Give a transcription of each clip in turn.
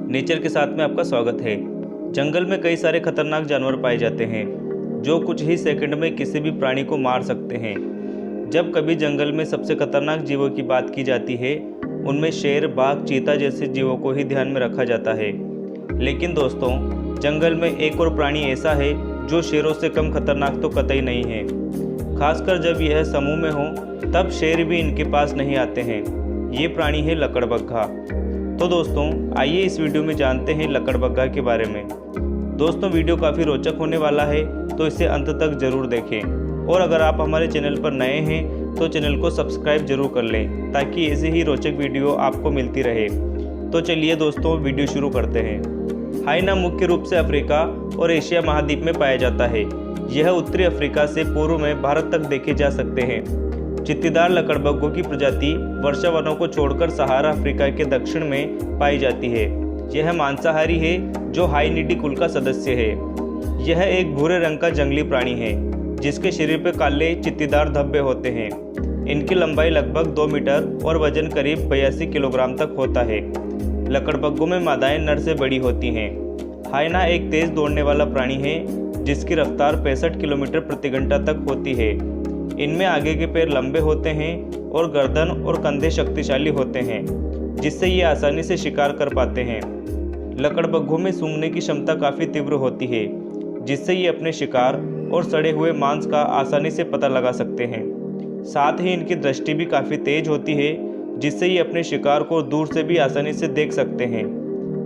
Nature के साथ में आपका स्वागत है। जंगल में कई सारे खतरनाक जानवर पाए जाते हैं जो कुछ ही सेकंड में किसी भी प्राणी को मार सकते हैं। जब कभी जंगल में सबसे खतरनाक जीवों की बात की जाती है, उनमें शेर, बाघ, चीता जैसे जीवों को ही ध्यान में रखा जाता है। लेकिन दोस्तों, जंगल में एक और प्राणी ऐसा है जो शेरों से कम खतरनाक तो कतई नहीं है। खासकर जब यह समूह में हो तब शेर भी इनके पास नहीं आते हैं। ये प्राणी है लकड़बग्घा। तो दोस्तों, आइए इस वीडियो में जानते हैं लकड़बग्घा के बारे में। दोस्तों, वीडियो काफ़ी रोचक होने वाला है, तो इसे अंत तक ज़रूर देखें। और अगर आप हमारे चैनल पर नए हैं तो चैनल को सब्सक्राइब जरूर कर लें ताकि ऐसे ही रोचक वीडियो आपको मिलती रहे। तो चलिए दोस्तों, वीडियो शुरू करते हैं। हाइना मुख्य रूप से अफ्रीका और एशिया महाद्वीप में पाया जाता है। यह उत्तरी अफ्रीका से पूर्व में भारत तक देखे जा सकते हैं। चित्तीदार लकड़बग्घों की प्रजाति वर्षा वनों को छोड़कर सहारा अफ्रीका के दक्षिण में पाई जाती है। यह मांसाहारी है जो हाइनिडी कुल का सदस्य है। यह एक भूरे रंग का जंगली प्राणी है जिसके शरीर पर काले चित्तीदार धब्बे होते हैं। इनकी लंबाई लगभग 2 मीटर और वजन करीब 82 किलोग्राम तक होता है। लकड़बग्घों में मादाएं नर से बड़ी होती हैं। हाइना एक तेज दौड़ने वाला प्राणी है जिसकी रफ्तार 65 किलोमीटर प्रति घंटा तक होती है। इनमें आगे के पैर लंबे होते हैं और गर्दन और कंधे शक्तिशाली होते हैं, जिससे ये आसानी से शिकार कर पाते हैं। लकड़बग्घों में सूंघने की क्षमता काफ़ी तीव्र होती है, जिससे ये अपने शिकार और सड़े हुए मांस का आसानी से पता लगा सकते हैं। साथ ही इनकी दृष्टि भी काफ़ी तेज होती है, जिससे ये अपने शिकार को दूर से भी आसानी से देख सकते हैं।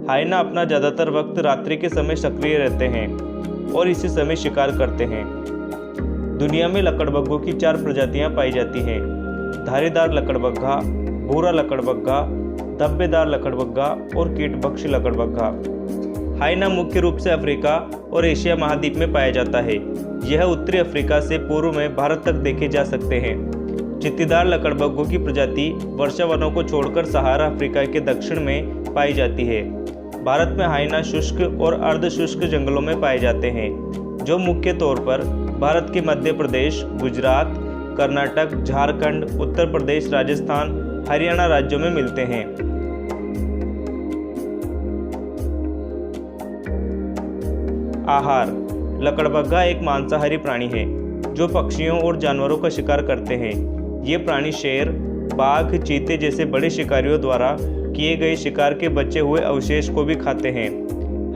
हाइना अपना ज़्यादातर वक्त रात्रि के समय सक्रिय रहते हैं और इसी समय शिकार करते हैं। दुनिया में लकड़बग्घों की 4 प्रजातियां पाई जाती हैं: धारीदार लकड़बग्घा, भूरा लकड़बग्घा, धब्बेदार लकड़बग्घा और कीटभक्षी लकड़बग्घा। हाइना मुख्य रूप से अफ्रीका और एशिया महाद्वीप में पाया जाता है। यह उत्तरी अफ्रीका से पूर्व में भारत तक देखे जा सकते हैं। चित्तीदार लकड़बग्घों की प्रजाति वर्षा वनों को छोड़कर सहारा अफ्रीका के दक्षिण में पाई जाती है। भारत में हाइना शुष्क और अर्ध शुष्क जंगलों में पाए जाते हैं, जो मुख्य तौर पर भारत के मध्य प्रदेश, गुजरात, कर्नाटक, झारखंड, उत्तर प्रदेश, राजस्थान, हरियाणा राज्यों में मिलते हैं। आहार: लकड़बग्घा एक मांसाहारी प्राणी है जो पक्षियों और जानवरों का शिकार करते हैं। ये प्राणी शेर, बाघ, चीते जैसे बड़े शिकारियों द्वारा किए गए शिकार के बचे हुए अवशेष को भी खाते हैं।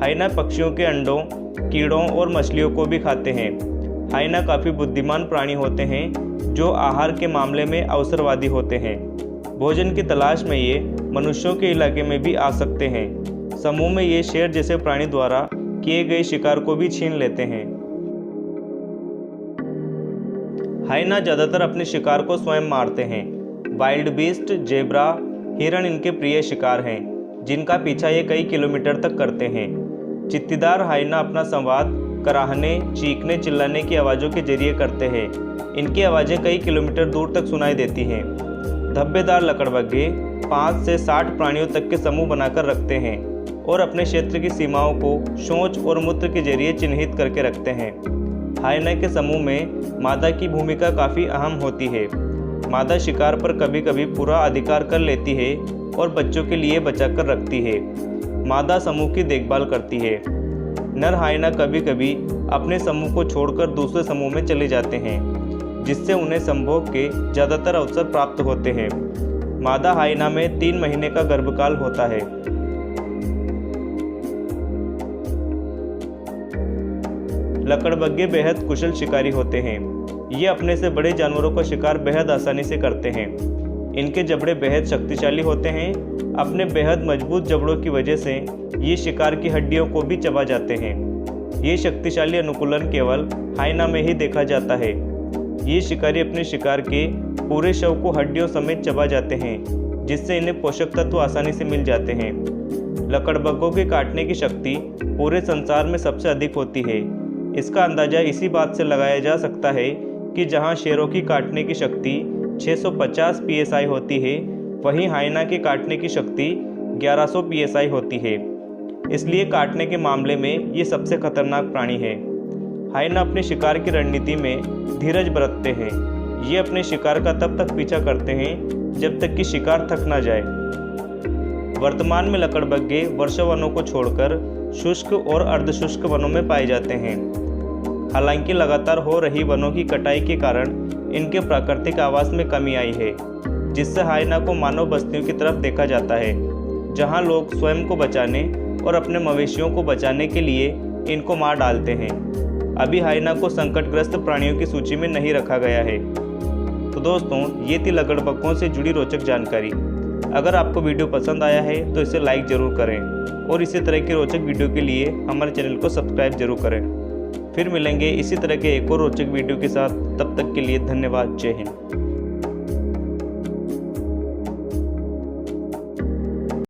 हाइना पक्षियों के अंडों, कीड़ों और मछलियों को भी खाते हैं। हाइना काफ़ी बुद्धिमान प्राणी होते हैं जो आहार के मामले में अवसरवादी होते हैं। भोजन की तलाश में ये मनुष्यों के इलाके में भी आ सकते हैं। समूह में ये शेर जैसे प्राणी द्वारा किए गए शिकार को भी छीन लेते हैं। हाइना ज़्यादातर अपने शिकार को स्वयं मारते हैं। वाइल्ड बीस्ट, जेब्रा, हिरण इनके प्रिय शिकार हैं, जिनका पीछा ये कई किलोमीटर तक करते हैं। चित्तीदार हाइना अपना संवाद कराहने, चीखने, चिल्लाने की आवाज़ों के जरिए करते हैं। इनकी आवाज़ें कई किलोमीटर दूर तक सुनाई देती हैं। धब्बेदार लकड़बग्घे 5 से 60 प्राणियों तक के समूह बनाकर रखते हैं और अपने क्षेत्र की सीमाओं को शौच और मूत्र के जरिए चिन्हित करके रखते हैं। हाइना के समूह में मादा की भूमिका काफ़ी अहम होती है। मादा शिकार पर कभी कभी पूरा अधिकार कर लेती है और बच्चों के लिए बचाकर रखती है। मादा समूह की देखभाल करती है। नर हाइना कभी कभी अपने समूह को छोड़कर दूसरे समूह में चले जाते हैं, जिससे उन्हें संभोग के ज़्यादातर अवसर प्राप्त होते हैं। मादा हाइना में 3 महीने का गर्भकाल होता है। लकड़बग्घे बेहद कुशल शिकारी होते हैं। ये अपने से बड़े जानवरों का शिकार बेहद आसानी से करते हैं। इनके जबड़े बेहद शक्तिशाली होते हैं। अपने बेहद मजबूत जबड़ों की वजह से ये शिकार की हड्डियों को भी चबा जाते हैं। ये शक्तिशाली अनुकूलन केवल हाइना में ही देखा जाता है। ये शिकारी अपने शिकार के पूरे शव को हड्डियों समेत चबा जाते हैं, जिससे इन्हें पोषक तत्व आसानी से मिल जाते हैं। लकड़बग्घों के काटने की शक्ति पूरे संसार में सबसे अधिक होती है। इसका अंदाज़ा इसी बात से लगाया जा सकता है कि जहां शेरों की काटने की शक्ति 650 psi होती है, वहीं हाइना के काटने की शक्ति 1100 psi होती है। इसलिए काटने के मामले में ये सबसे खतरनाक प्राणी है। हाइना अपने शिकार की रणनीति में धीरज बरतते हैं। ये अपने शिकार का तब तक पीछा करते हैं जब तक कि शिकार थक ना जाए। वर्तमान में लकड़बग्घे वर्षा वनों को छोड़कर शुष्क और अर्धशुष्क वनों में पाए जाते हैं। हालांकि लगातार हो रही वनों की कटाई के कारण इनके प्राकृतिक आवास में कमी आई है, जिससे हाइना को मानव बस्तियों की तरफ देखा जाता है, जहां लोग स्वयं को बचाने और अपने मवेशियों को बचाने के लिए इनको मार डालते हैं। अभी हाइना को संकटग्रस्त प्राणियों की सूची में नहीं रखा गया है। तो दोस्तों, ये थी लकड़बग्घों से जुड़ी रोचक जानकारी। अगर आपको वीडियो पसंद आया है तो इसे लाइक ज़रूर करें और इसी तरह की रोचक वीडियो के लिए हमारे चैनल को सब्सक्राइब जरूर करें। फिर मिलेंगे इसी तरह के एक और रोचक वीडियो के साथ। तब तक के लिए धन्यवाद। जय हिंद।